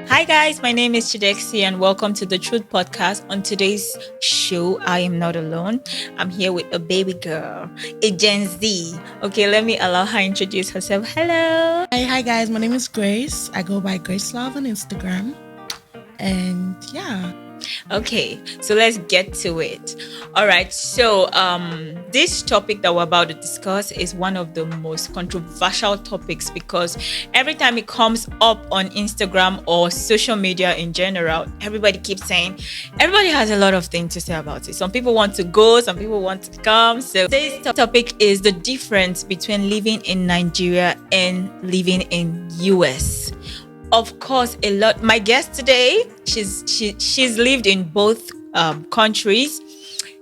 Hi guys, my name is Chidexi and welcome to the Truth Podcast. On today's show, I am not alone. I'm here with a baby girl, a Gen Z. Okay, let me allow her introduce herself. Hello. Hi guys, my name is Grace. I go by Grace Love on Instagram. And yeah. Okay, so let's get to it. All right, so this topic that we're about to discuss is one of the most controversial topics because every time it comes up on Instagram or social media in general, everybody keeps saying, everybody has a lot of things to say about it. Some people want to go, some people want to come. So this topic is the difference between living in Nigeria and living in US. Of course, a lot. My guest today, she's lived in both countries.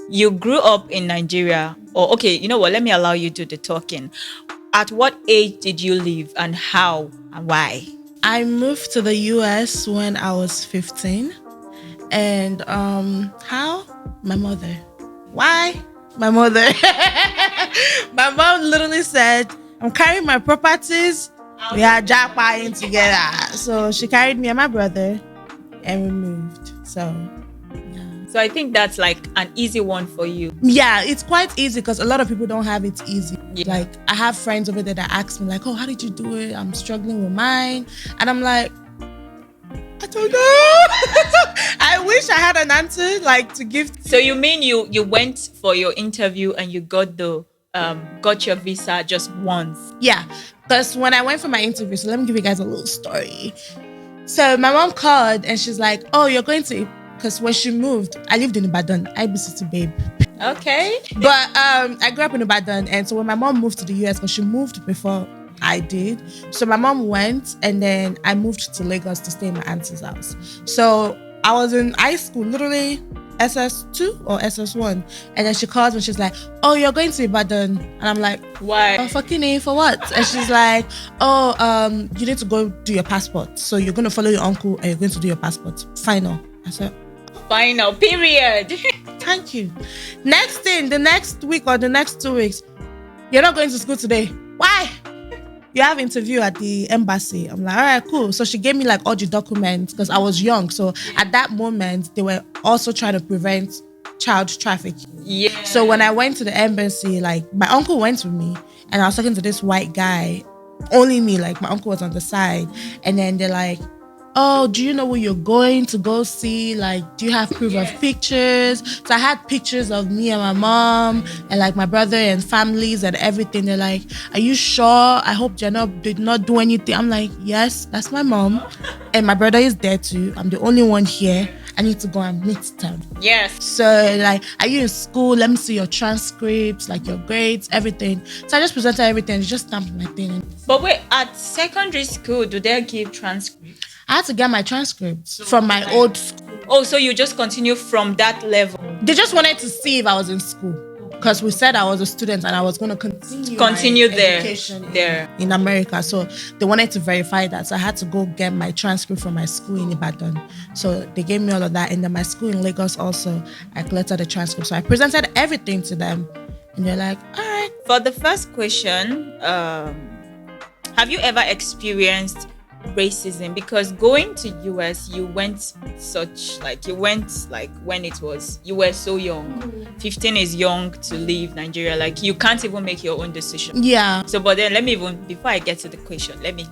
You grew up in Nigeria, or okay, you know what? Let me allow you to do the talking. At what age did you leave, and how and why? I moved to the US when I was 15. And how? My mother. Why? My mother. My mom literally said, I'm carrying my properties. We are jackpotting together. So she carried me and my brother and we moved. So yeah. So I think that's like an easy one for you. Yeah, it's quite easy because a lot of people don't have it easy. Yeah. Like I have friends over there that ask me like, oh, how did you do it? I'm struggling with mine. And I'm like, I don't know. I wish I had an answer like to give. So you mean you went for your interview and you got your visa just once? Yeah, because when I went for my interview, so let me give you guys a little story. So my mom called and she's like, oh, you're going to, because when she moved, I lived in Ibadan, IBCT babe. Okay. But I grew up in Ibadan, and so when my mom moved to the US, because she moved before I did, so my mom went and then I moved to Lagos to stay in my auntie's house. So I was in high school, literally SS2 or SS1, and then she calls me, she's like, oh, you're going to Ibadan, and I'm like, why? Oh, fucking A, for what? And she's like, oh, you need to go do your passport, so you're going to follow your uncle and you're going to do your passport. Final. I said, final, period. Thank you. Next thing, the next week or the next 2 weeks, you're not going to school today. Why? You have interview at the embassy. I'm like, all right, cool. So she gave me like all the documents because I was young. So at that moment, they were also trying to prevent child trafficking. Yeah. So when I went to the embassy, like my uncle went with me and I was talking to this white guy, only me, like my uncle was on the side. And then they're like, oh, do you know where you're going to go see? Like, do you have proof of pictures? So I had pictures of me and my mom and like my brother and families and everything. They're like, are you sure? I hope did not do anything. I'm like, yes, that's my mom. And my brother is there too. I'm the only one here. I need to go and meet them. Yes. So like, are you in school? Let me see your transcripts, like your grades, everything. So I just presented everything. They just stamped my thing. But wait, at secondary school, do they give transcripts? I had to get my transcripts from my old school. Oh, so you just continue from that level? They just wanted to see if I was in school because we said I was a student and I was going to continue my education there in America. So they wanted to verify that. So I had to go get my transcript from my school in Ibadan. So they gave me all of that. And then my school in Lagos also, I collected the transcript. So I presented everything to them. And they're like, all right. For the first question, have you ever experienced racism? Because going to US, you went when you were so young. 15 is young to leave Nigeria. Like you can't even make your own decision. Yeah. So but then before I get to the question, let me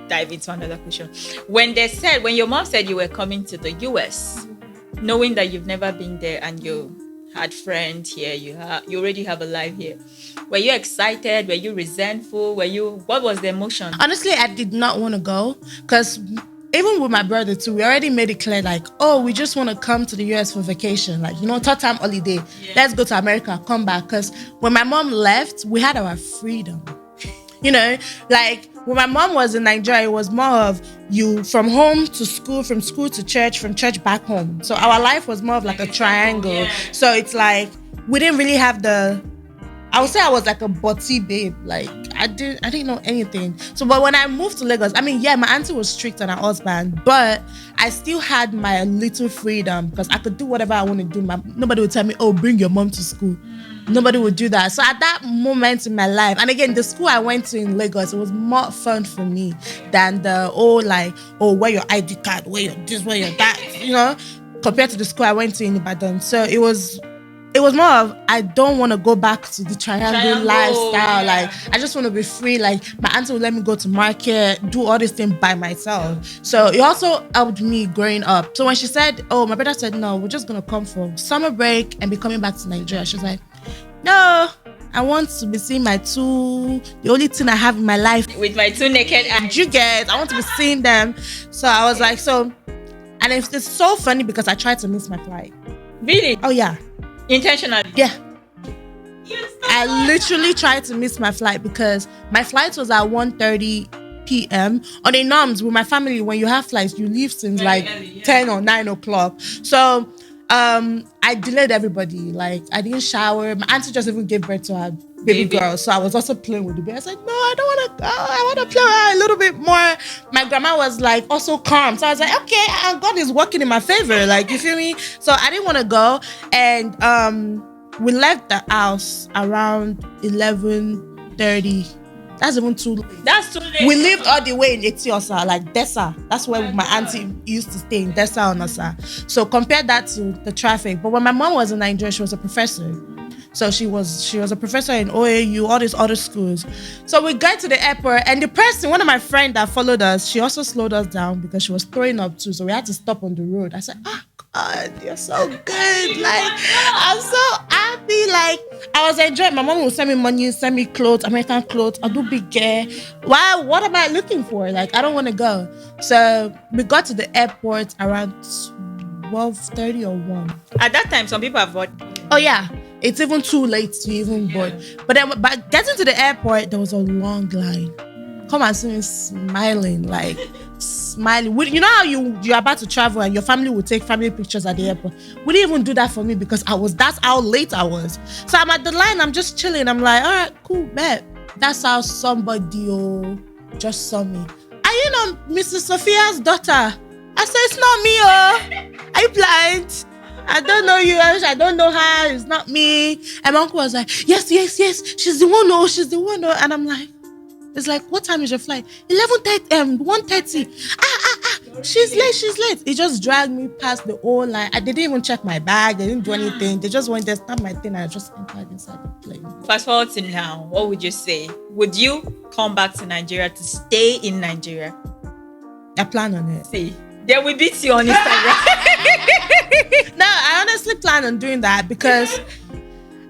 dive into another question. When your mom said you were coming to the US, knowing that you've never been there and you had friends here, you already have a life here, were you excited? Were you resentful? What was the emotion? Honestly, I did not want to go because even with my brother too, we already made it clear like, oh, we just want to come to the US for vacation. Like, third time holiday. Yeah. Let's go to America, come back. Because when my mom left, we had our freedom. Like when my mom was in Nigeria, it was more of you from home to school, from school to church, from church back home. So our life was more of like a triangle. Yeah. So it's like, we didn't really have I would say I was like a butty babe. Like I didn't know anything. So, but when I moved to Lagos, I mean, yeah, my auntie was strict on her husband, but I still had my little freedom because I could do whatever I want to do. Nobody would tell me, oh, bring your mom to school. Nobody would do that. So at that moment in my life, and again, the school I went to in Lagos, it was more fun for me than the wear your ID card, wear your this, wear your that, compared to the school I went to in Ibadan. So it was more of, I don't want to go back to the triangle lifestyle. Yeah. Like, I just want to be free. Like, my auntie would let me go to market, do all this thing by myself. So it also helped me growing up. So when she said, oh, my brother said, no, we're just going to come for summer break and be coming back to Nigeria. She was like, no, I want to be seeing the only thing I have in my life. With my two naked eyes. I want to be seeing them. So I was like, and it's so funny because I tried to miss my flight. Really? Oh, yeah. Intentionally? Yeah. I literally tried to miss my flight because my flight was at 1:30 p.m. On the norms with my family, when you have flights, you leave since Very early, yeah. 10 or 9 o'clock. So I delayed everybody. Like, I didn't shower. My auntie just even gave birth to her baby girl. So I was also playing with the baby. I said, no, I don't want to go. I want to play with her a little bit more. My grandma was like also calm. So I was like, okay, God is working in my favor. Like, you feel me? So I didn't want to go. And we left the house around 11:30. That's even too late. That's too late. We lived all the way in Etiosa, like Dessa. That's where my auntie used to stay, in Dessa on Osa. So compare that to the traffic. But when my mom was in Nigeria, she was a professor. So she was a professor in OAU, all these other schools. So we got to the airport, and one of my friends that followed us, she also slowed us down because she was throwing up too. So we had to stop on the road. I said, God, you're so good. Like, I'm so happy. Like, I was enjoying. My mom would send me money, send me clothes, American clothes. I'll do big hair. Why? What am I looking for? Like, I don't want to go. So we got to the airport around 12:30 or 1. At that time, some people have bought. Oh, yeah. It's even too late to even board. But then, getting to the airport, there was a long line. Come and see me smiling. You know how you're about to travel and your family will take family pictures at the airport? We didn't even do that for me because that's how late I was. So I'm at the line, I'm just chilling. I'm like, all right, cool, bet. That's how somebody just saw me. Are you Mrs. Sophia's daughter? I said, it's not me, Are you blind? I don't know you. I don't know her. It's not me. And my uncle was like, yes. She's the one. She's the one. And I'm like, it's like, what time is your flight? 1:30. She's late. He just dragged me past the whole line. They didn't even check my bag. They didn't do anything. They just went there, stamped my thing, and I just entered inside the plane. Fast forward to now, what would you say? Would you come back to Nigeria to stay in Nigeria? I plan on it. See, they will beat you on Instagram. No, I honestly plan on doing that because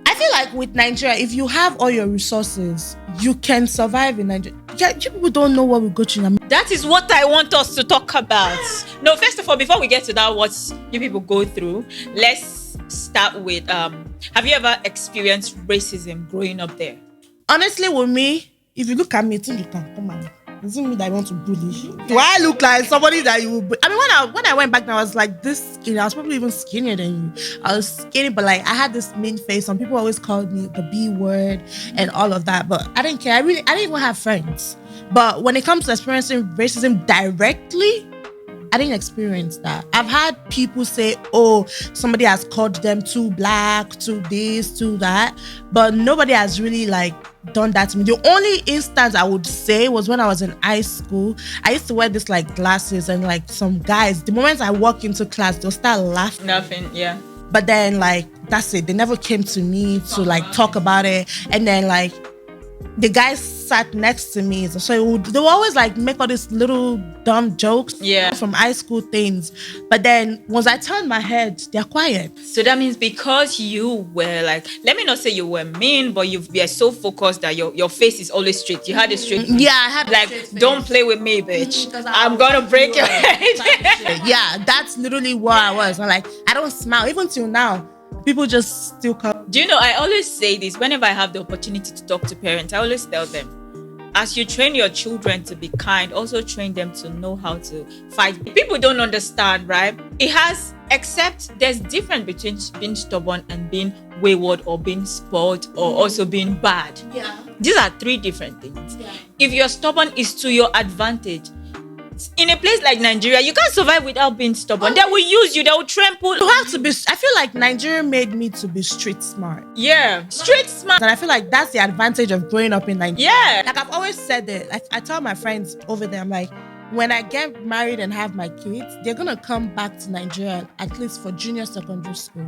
I feel like with Nigeria, if you have all your resources, you can survive in Nigeria. Yeah, you people don't know what we go through. That is what I want us to talk about. No, first of all, before we get to that, what you people go through, let's start with, have you ever experienced racism growing up there? Honestly, with me, if you look at me, think you can come on. It doesn't mean that I want to bully you. Do I look like somebody that you would... I mean, when I went back, I was like this skinny. I was probably even skinnier than you. I was skinny, but like I had this mean face. Some people always called me the B word and all of that. But I didn't care. I didn't even have friends. But when it comes to experiencing racism directly, I didn't experience that. I've had people say, oh, somebody has called them too black, too this, too that. But nobody has really done that to me. The only instance I would say was when I was in high school. I used to wear this glasses, and some guys, the moment I walk into class, they'll start laughing. Nothing, yeah. But then that's it. They never came to me to talk about it. And then the guys sat next to me, so they would always make all these little dumb jokes from high school things. But then once I turned my head, they're quiet. So that means because you were let me not say you were mean, but you were so focused that your face is always straight. You had a straight face. Yeah, I had a straight face. Don't play with me, bitch. I'm gonna break your head. Yeah, that's literally what I was. I'm I don't smile even till now. People just still come. Do you know, I always say this whenever I have the opportunity to talk to parents. I always tell them, as you train your children to be kind, also train them to know how to fight. People don't understand, right? Except there's difference between being stubborn and being wayward or being spoiled or also being bad. Yeah. These are three different things. Yeah. If you're stubborn, it's to your advantage. In a place like Nigeria, you can't survive without being stubborn. They will use you, they will trample. You have to be. I feel like Nigeria made me to be street smart. Yeah, street smart. And I feel like that's the advantage of growing up in Nigeria. Yeah. Like I've always said it. Like I tell my friends over there, I'm like, when I get married and have my kids, they're gonna come back to Nigeria at least for junior secondary school.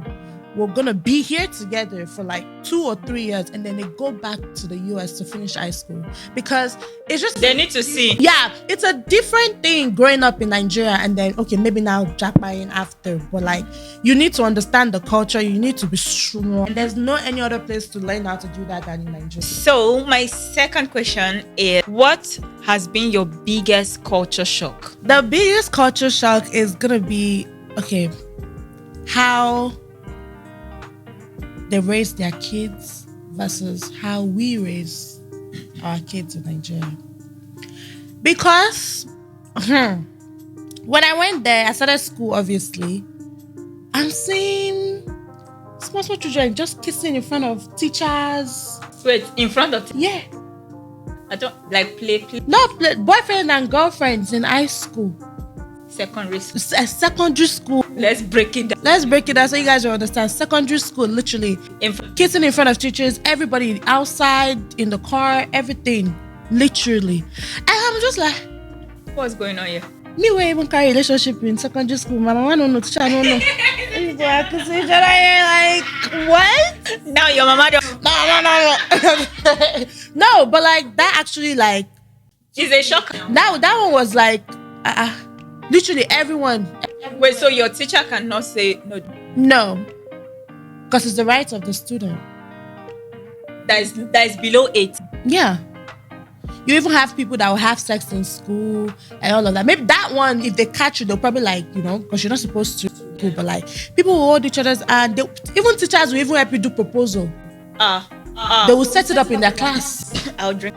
We're gonna be here together for like 2 or 3 years, and then they go back to the US to finish high school because it's just They need to see. yeah, it's a different thing growing up in Nigeria and then okay, maybe now jackpotting after, but like you need to understand the culture, you need to be strong. And there's no any other place to learn how to do that than in Nigeria. So my second question is, what has been your biggest culture shock? The biggest culture shock is gonna be okay, how they raise their kids versus how we raise our kids in Nigeria. Because when I went there, I started school, obviously. I'm seeing small children just kissing in front of teachers. Wait, in front of Yeah. I don't like play No, boyfriend and girlfriends in high school. secondary school. Secondary school. Let's break it down. Let's break it down so you guys will understand. Secondary school, literally. Kissing in front of teachers, everybody outside, in the car, everything. Literally. And I'm just like, What's going on here? me we even carry relationship in secondary school. My mama don't know, teacher don't know. People are kissing each other here, like, what? Now your mama don't. No. No, but like that actually like It's a shock. that one was like literally everyone. Wait, so your teacher cannot say no? No. Because it's the right of the student. That is below 8. Yeah. You even have people that will have sex in school and all of that. Maybe that one, if they catch you, they'll probably like, because you're not supposed to. But like, people will hold each other's hand. Even teachers will even help you do proposal. They will set it up in their class. I'll drink.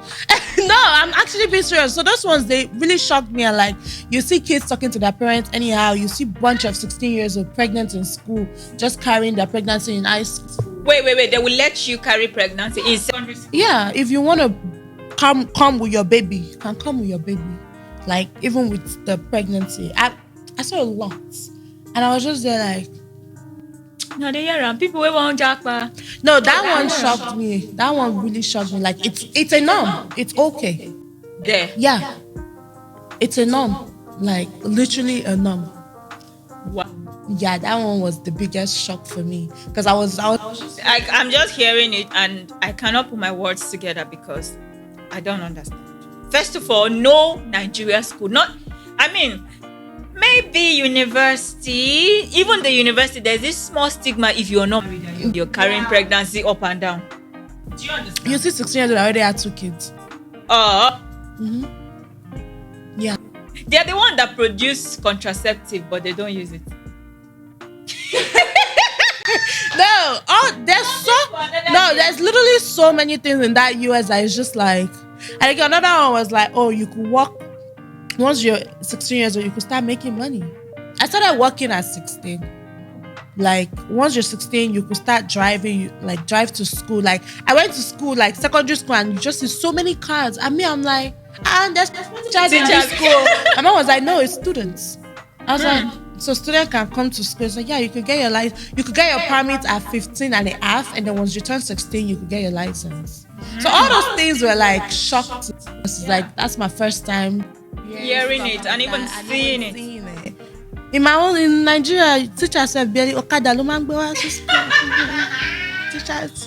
No, I'm actually being serious. So those ones, they really shocked me. And like, you see kids talking to their parents anyhow. You see bunch of 16 years old pregnant in school, just carrying their pregnancy in high school. Wait. They will let you carry pregnancy in secondary school. Yeah, if you want to come with your baby, you can come with your baby. Like, even with the pregnancy. I saw a lot. And I was just there like, No, they are around. People won't jackpot. no, that one shocked me. That one really shocked me. Like, it's a norm. It's okay. There. Yeah. It's a norm. Like, literally a norm. Wow. Yeah, that one was the biggest shock for me. Because I was I'm just hearing it and I cannot put my words together because I don't understand. First of all, no Nigeria school. Maybe university. Even the university, there's this small stigma if you're not you're carrying pregnancy up and down. Do you understand? you see 16 years old, I already had 2 kids. Yeah. They're the one that produce contraceptive, but they don't use it. There's literally so many things in that US that is just like, and again, another one was like, oh, you could work once you're 16 years old, you could start making money. I started working at 16. Like, once you're 16, you could start driving, like drive to school. Like, I went to school, like secondary school, and you just see so many cars. And me, I'm like, there's teachers in this school. My mom was like, no, it's students. I was like, so students can come to school. So yeah, you could get your license. You could get your permit at 15 and a half, and then once you turn 16, you could get your license. So all those things were like shocked. It's like, that's my first time hearing it and even seeing it. In Nigeria, teachers have barely Okada teachers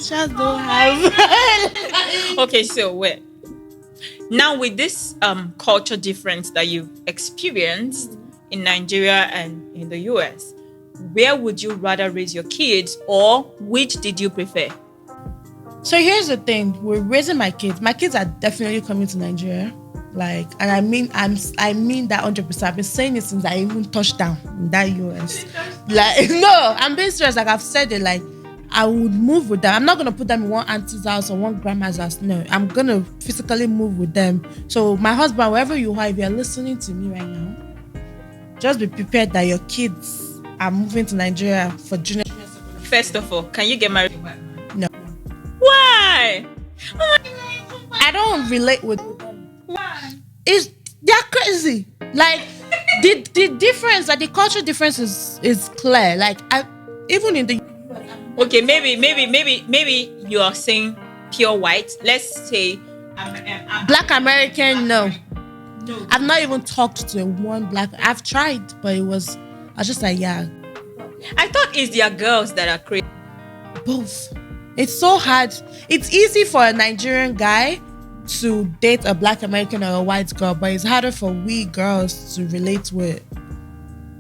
don't have. Okay, so wait. Now with this culture difference that you've experienced in Nigeria and in the US, where would you rather raise your kids, or which did you prefer? So here's the thing: we're raising my kids. My kids are definitely coming to Nigeria. Like, and I mean that 100%. I've been saying it since I even touched down in that US. Like, no, I'm being serious. Like I've said it. Like, I would move with them. I'm not gonna put them in one auntie's house or one grandma's house. No, I'm gonna physically move with them. So my husband, wherever you are, if you're listening to me right now, just be prepared that your kids are moving to Nigeria for junior. First of all, can you get married? don't relate with them. Why? They're crazy. Like the difference, like the cultural difference is clear. Like even in the Okay, maybe you are saying pure white. Let's say Black American, no. No. I've not even talked to one black. I've tried, but I was just like, yeah, I thought it's their girls that are crazy. both. It's so hard. It's easy for a Nigerian guy to date a Black American or a white girl, but it's harder for we girls to relate with.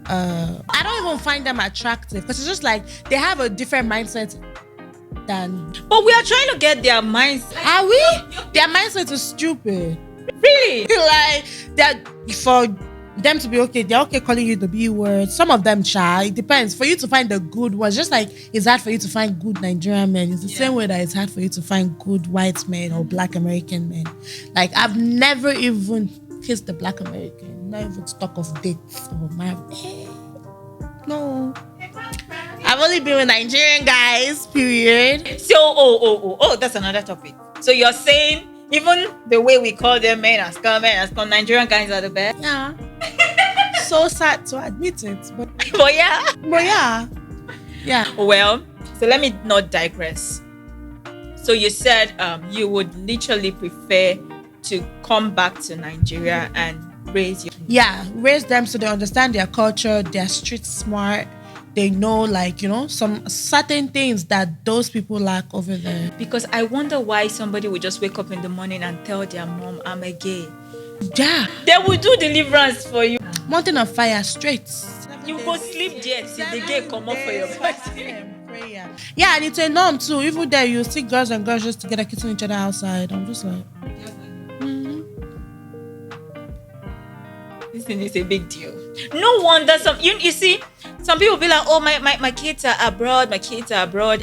I don't even find them attractive because it's just like they have a different mindset than. But we are trying to get their minds. Are we? Their mindset is stupid. Really? Like that for them to be okay, they're okay calling you the B word. Some of them shy. It depends. For you to find the good ones, just like it's hard for you to find good Nigerian men. It's the same way that it's hard for you to find good white men or Black American men. Like I've never even kissed a Black American. Not even talk of dates or marriage. No. I've only been with Nigerian guys. Period. So oh, that's another topic. So you're saying even the way we call them men as come Nigerian guys are the best? Yeah. So sad to admit it, but But yeah. Yeah. Well, so let me not digress. So you said you would literally prefer to come back to Nigeria and raise your Raise them so they understand their culture, they're street smart, they know, like, some certain things that those people lack over there. because I wonder why somebody would just wake up in the morning and tell their mom I'm a gay. Yeah. They will do deliverance for you. Mountain of fire straight. You go sleep there till the gay come up for your body. Prayer. Yeah, and it's a norm too. Even there, you see girls and girls just together kissing each other outside. I'm just like, This thing is a big deal. No wonder you see, some people be like, oh, my kids are abroad,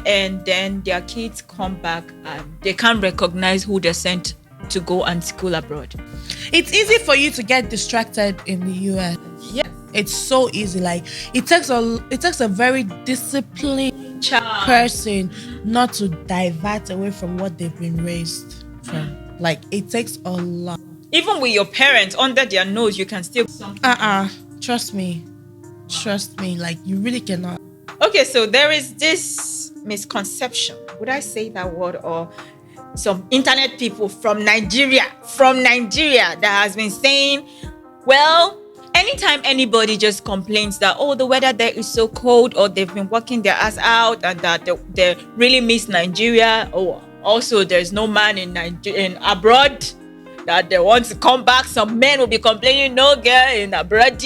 and then their kids come back and they can't recognize who they sent to go and school abroad. it's easy for you to get distracted in the US. Yes. It's so easy. Like it takes a very disciplined Child. person not to divert away from what they've been raised from. Like it takes a lot. Even with your parents under their nose, you can still. Trust me. Like you really cannot. Okay, so there is this misconception. Would I say that word? Or some internet people from Nigeria that has been saying, well, anytime anybody just complains that, oh, the weather there is so cold, or they've been working their ass out and that they really miss Nigeria, or also there's no man in abroad that they want to come back, some men will be complaining, no girl in abroad.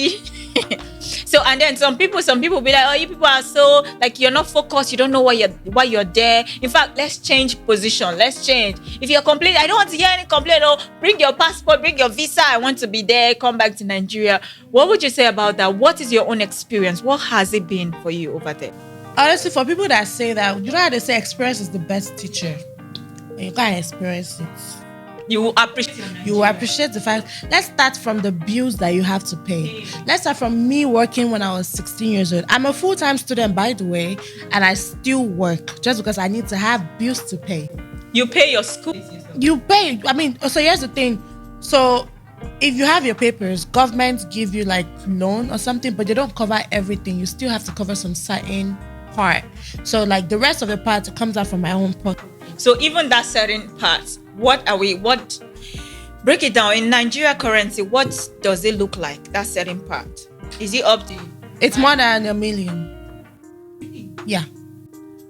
So, and then some people be like, oh, you people are so, like, you're not focused, you don't know why you're there. In fact, let's change position. Let's change. If you're complaining, I don't want to hear any complaint. Oh, bring your passport, bring your visa. I want to be there. Come back to Nigeria. What would you say about that? What is your own experience? What has it been for you over there? Honestly, for people that say that, you know how they say experience is the best teacher. You can't experience it. You will appreciate the fact. Let's start from the bills that you have to pay. Let's start from me working when I was 16 years old. I'm a full-time student, by the way, and I still work just because I need to have bills to pay. You pay your school. You pay. I mean, so here's the thing. So if you have your papers, government give you like loan or something, but they don't cover everything. You still have to cover some certain part. So like the rest of the part comes out from my own pocket. So even that certain part, break it down in Nigeria currency, what does it look like, that certain part? Is it up to you? It's more than $1 million. Yeah.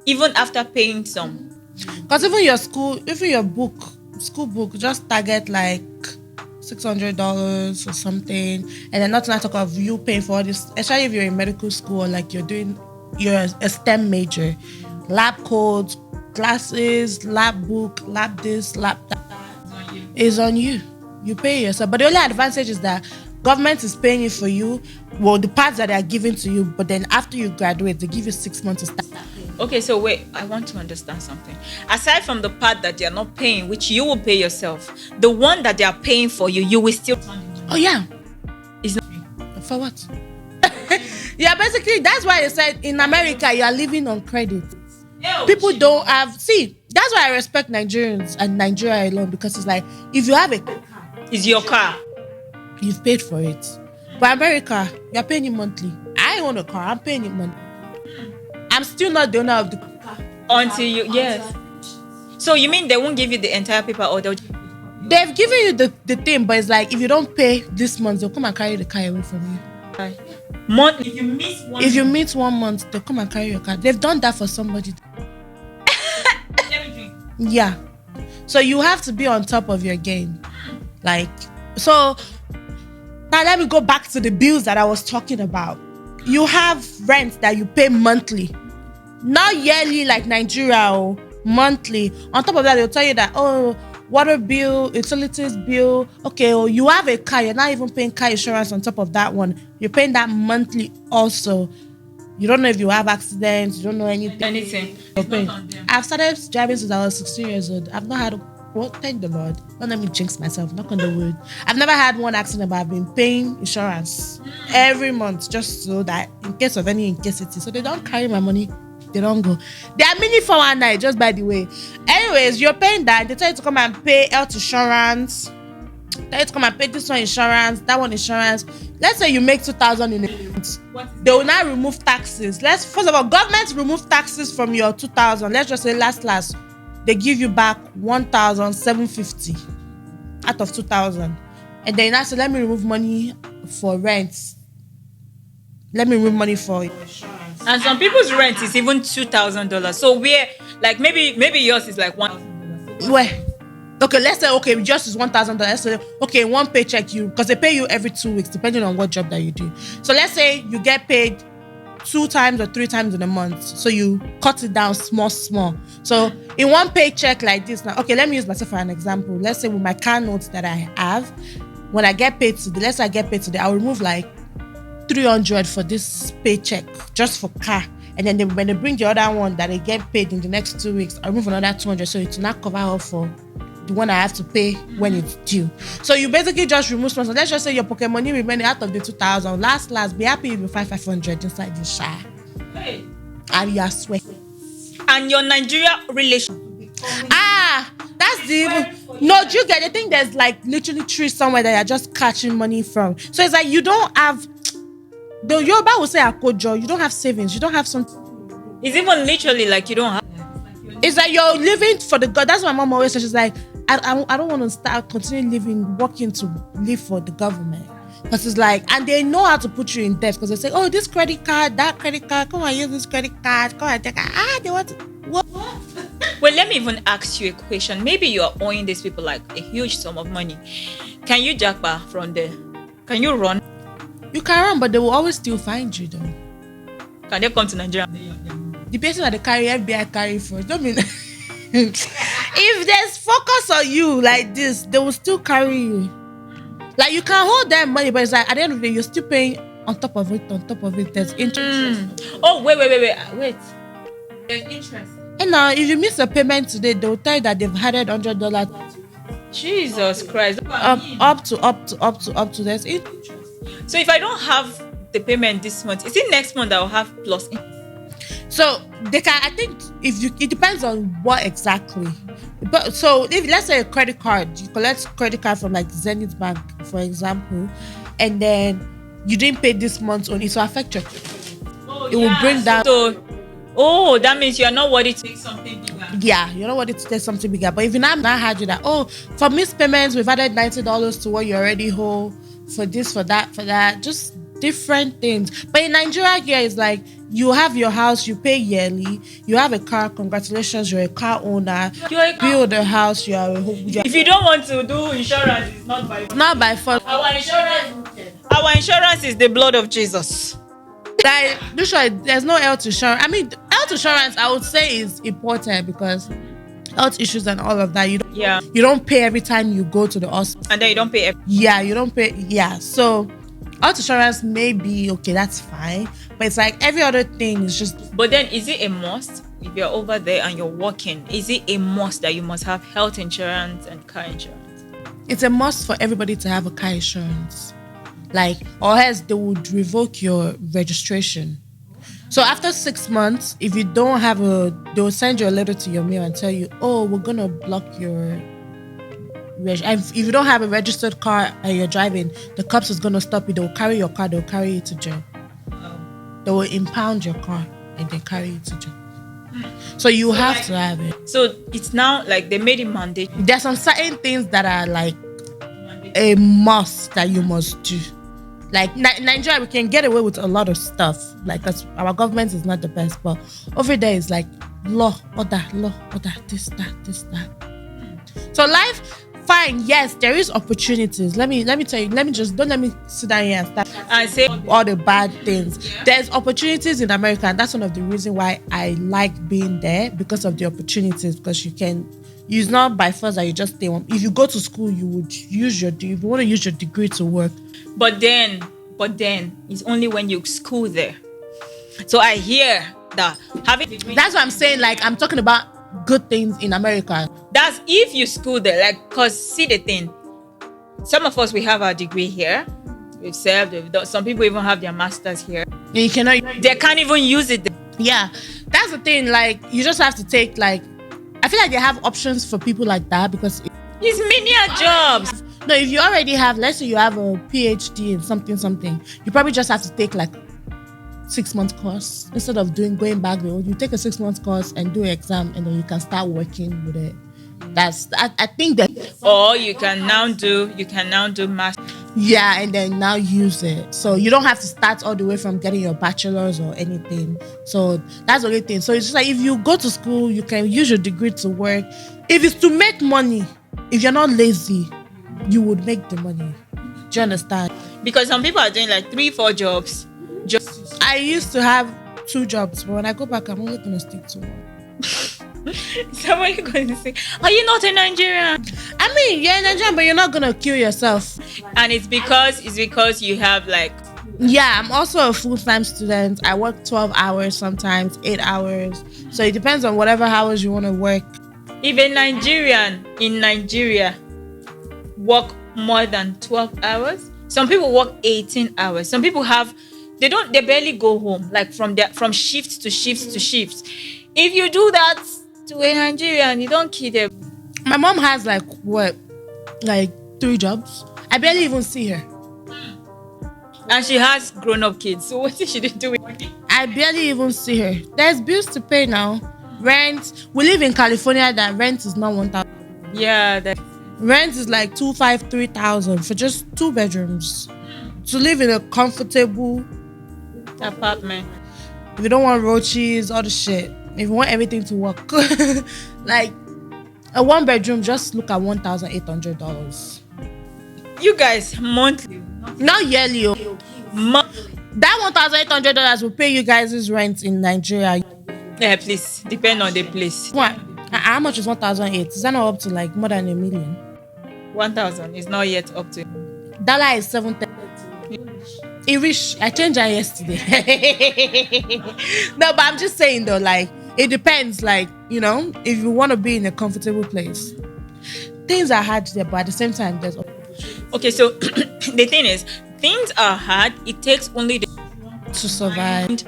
Even after paying some? Because even your school book, just target like $600 or something. And then not to talk of you paying for all this, especially if you're in medical school or like you're a STEM major. Lab codes, classes, lab book, lab this, lab that. It's on you. You pay yourself. But the only advantage is that government is paying it for you. Well, the parts that they are giving to you, but then after you graduate, they give you 6 months to start. Okay, so wait, I want to understand something. Aside from the part that they are not paying, which you will pay yourself, the one that they are paying for you, you will still. Oh yeah. It's not for what? Yeah, basically that's why I said in America you are living on credit. People don't have. See, That's why I respect Nigerians and Nigeria alone, because it's like, if you have a car, It's your car. you've paid for it. But America, you're paying it monthly. I own a car, I'm paying it monthly. I'm still not the owner of the car. Until you, yes. So you mean they won't give you the entire paper, or they'll... They've given you the thing, but it's like, if you don't pay this month, they'll come and carry the car away from you. Month, if you miss one... If you meet 1 month, they'll come and carry your car. They've done that for somebody. Yeah. So you have to be on top of your game. Like, so now let me go back to the bills that I was talking about. You have rent that you pay monthly, not yearly like Nigeria, or monthly. On top of that, they'll tell you that, oh, water bill, utilities bill. Okay, oh, you have a car, you're not even paying car insurance on top of that one. You're paying that monthly also. You don't know if you have accidents, you don't know anything. You're paying. I've started driving since I was 16 years old. I've not had, well, thank the Lord. Don't let me jinx myself, knock on the wood. I've never had one accident, but I've been paying insurance every month just so that in case of any incasity. So they don't carry my money, they don't go. They are mini 419, just by the way. Anyways, you're paying that. They tell you to come and pay health insurance. Tell you to come and pay this one insurance, that one insurance. Let's say you make 2,000 in a month. They will now remove taxes. First of all, government remove taxes from your 2,000. Let's just say last, they give you back 1,750 out of 2,000. And then I say, let me remove money for rent. Let me remove money for insurance. And some people's rent is even $2,000. So we're like, maybe yours is like $1,000. Where? Okay, let's say, okay, just is $1,000. Let's say, okay, one paycheck, because they pay you every 2 weeks, depending on what job that you do. So let's say you get paid 2 times or 3 times in a month. So you cut it down small. So in one paycheck like this, now, okay, let me use myself for an example. Let's say with my car notes that I have, when I get paid today, let's say I get paid today, I'll remove like 300 for this paycheck just for car. And then when they bring the other one that they get paid in the next 2 weeks, I'll remove another 200 so it will not cover up for the one I have to pay when it's due. So you basically just remove sponsor. Let's just say your pocket money remaining out of the 2,000. Last, be happy if you find 500 inside the share. Hey. And you are sweating. And your Nigeria relation. That's the... No, do you get? I think there's like literally trees somewhere that you're just catching money from. So it's like you don't have... The Yoruba will say akojo. You don't have savings. You don't have something. It's even literally like you don't have... It's like you're living for the God. That's what my mom always says. She's like, I don't want to continue working to live for the government. Because it's like, and they know how to put you in debt, because they say, oh, this credit card, that credit card, come and use this credit card, come and take it. They want to, what? Well, let me even ask you a question. Maybe you are owing these people like a huge sum of money. Can you jackpot from there? Can you run? You can run, but they will always still find you though. Can they come to Nigeria? The person that they carry, FBI carry first. Don't mean if there's focus on you like this, they will still carry you. Like you can hold them money, but it's like at the end of the day, you're still paying on top of it. There's interest. Oh, wait. There's interest. And now, if you miss a payment today, they'll tell you that they've added $100. Jesus Christ. Up to there's interest. So if I don't have the payment this month, is it next month I'll have plus? So they can, I think, it depends on what exactly. But so if let's say a credit card, you collect credit card from like Zenith Bank, for example, and then you didn't pay this month on it, so affect your credit. It will bring down. So, that means you are not worthy to take something bigger. Yeah, you're not worthy to take something bigger. But if you now had you that, for missed payments, we've added $90 to what you already owe, for this, for that, just different things. But in Nigeria here, it's like you have your house, you pay yearly, you have a car, congratulations, you're a car owner, build a house, if you don't want to do insurance, it's not by force. Our insurance is the blood of Jesus. Like, there's no health insurance. I mean, health insurance, I would say, is important because health issues and all of that. You don't pay every time you go to the hospital. And then you don't pay you don't pay. Yeah. So health insurance may be okay, that's fine. But it's like every other thing is just... But then is it a must? If you're over there and you're working, is it a must that you must have health insurance and car insurance? It's a must for everybody to have a car insurance. Like, or else they would revoke your registration. So after 6 months, if you don't have they'll send you a letter to your mail and tell you, oh, we're gonna block your. And if you don't have a registered car and you're driving, the cops is gonna stop you. They'll carry your car. They'll carry you to jail. They will impound your car and then carry you to jail. So you have to have it. So it's now like they made it mandatory. There's some certain things that are like a must that you must do. Like Nigeria, we can get away with a lot of stuff. Like, cause our government is not the best, but over there is like law, order, this, that. So life, fine. Yes, there is opportunities. Let me tell you. Don't let me sit down here and start And say all the bad things. There's opportunities in America, and that's one of the reasons why I like being there, because of the opportunities. Because it's not by force that you just stay on. If you go to school, you would use if you want to use your degree to work. But then it's only when you school there. So I hear that That's what I'm saying. Like, I'm talking about good things in America. That's if you school there. Like, cause see the thing. Some of us, we have our degree here. We've served. We've done, some people even have their masters here. You cannot. They can't even use it. Yeah, that's the thing. Like, you just have to take like. I feel like they have options for people like that because it's many jobs. No, if you already have, let's say you have a PhD in something, you probably just have to take like 6 month course instead of going back there. You take a 6 month course and do an exam, and then you can start working with it. I think that. Or you can now do master. Yeah, and then now use it. So you don't have to start all the way from getting your bachelor's or anything. So that's the only thing. So it's just like if you go to school, you can use your degree to work. If it's to make money, if you're not lazy, you would make the money. Do you understand? Because some people are doing like 3-4 jobs. I used to have 2 jobs, but when I go back, I'm only going to stick to one. So what are you going to say? Are you not a Nigerian? I mean, you're a Nigerian, but you're not going to kill yourself. And it's because you have like... Yeah, I'm also a full-time student. I work 12 hours sometimes, 8 hours. So it depends on whatever hours you want to work. If a Nigerian in Nigeria work more than 12 hours, some people work 18 hours. Some people they barely go home, like from shift to shift to shift. If you do that to a Nigerian, you don't kill them. My mom has like 3 jobs. I barely even see her. And she has grown-up kids. So what is she doing? I barely even see her. There's bills to pay now. Rent. We live in California that rent is not 1,000. Yeah. Rent is like 2,500, 3,000 for just 2 bedrooms. To live in a comfortable apartment. If you don't want roaches, all the shit. If you want everything to work. Like a 1 bedroom, just look at $1,800. You guys, monthly. Not yearly. That $1,800 will pay you guys' rent in Nigeria. Yeah, please. Depend on the place. What? How much is 1,800? Is that not up to like more than $1 million? 1,000 is not yet up to. Dollar is 730. Irish. I changed that yesterday. No, but I'm just saying though, like it depends. Like, you know, if you want to be in a comfortable place, things are hard there, but at the same time, there's. Okay, so the thing is, things are hard. It takes only to survive.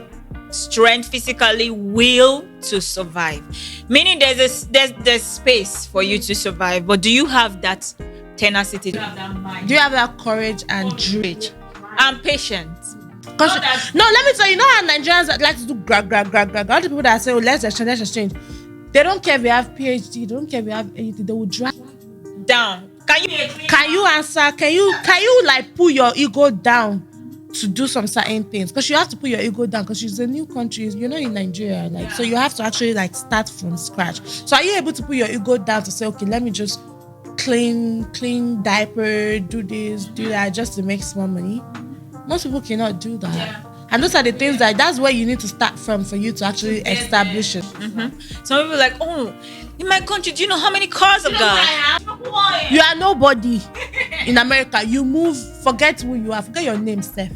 Strength, physically, will to survive. Meaning there's space for you to survive. But do you have that tenacity? Do you have that mind? Do you have that courage and drill? And patience? No, let me tell you, how Nigerians like to do grab. All the people that say, oh, let's exchange. They don't care if you have PhD. They don't care if you have anything. They will drag down. Can you answer? Can you like pull your ego down to do some certain things? Because you have to put your ego down because it's a new country. You're not in Nigeria, like so you have to actually like start from scratch. So are you able to put your ego down to say, okay, let me just clean diaper, do this, do that, just to make small money? Most people cannot do that. Yeah. And those are the things that's where you need to start from for you to actually establish it. Mm-hmm. Some people are like, oh, in my country, do you know how many cars I've got? You are nobody in America. You move, forget who you are, forget your name, Steph.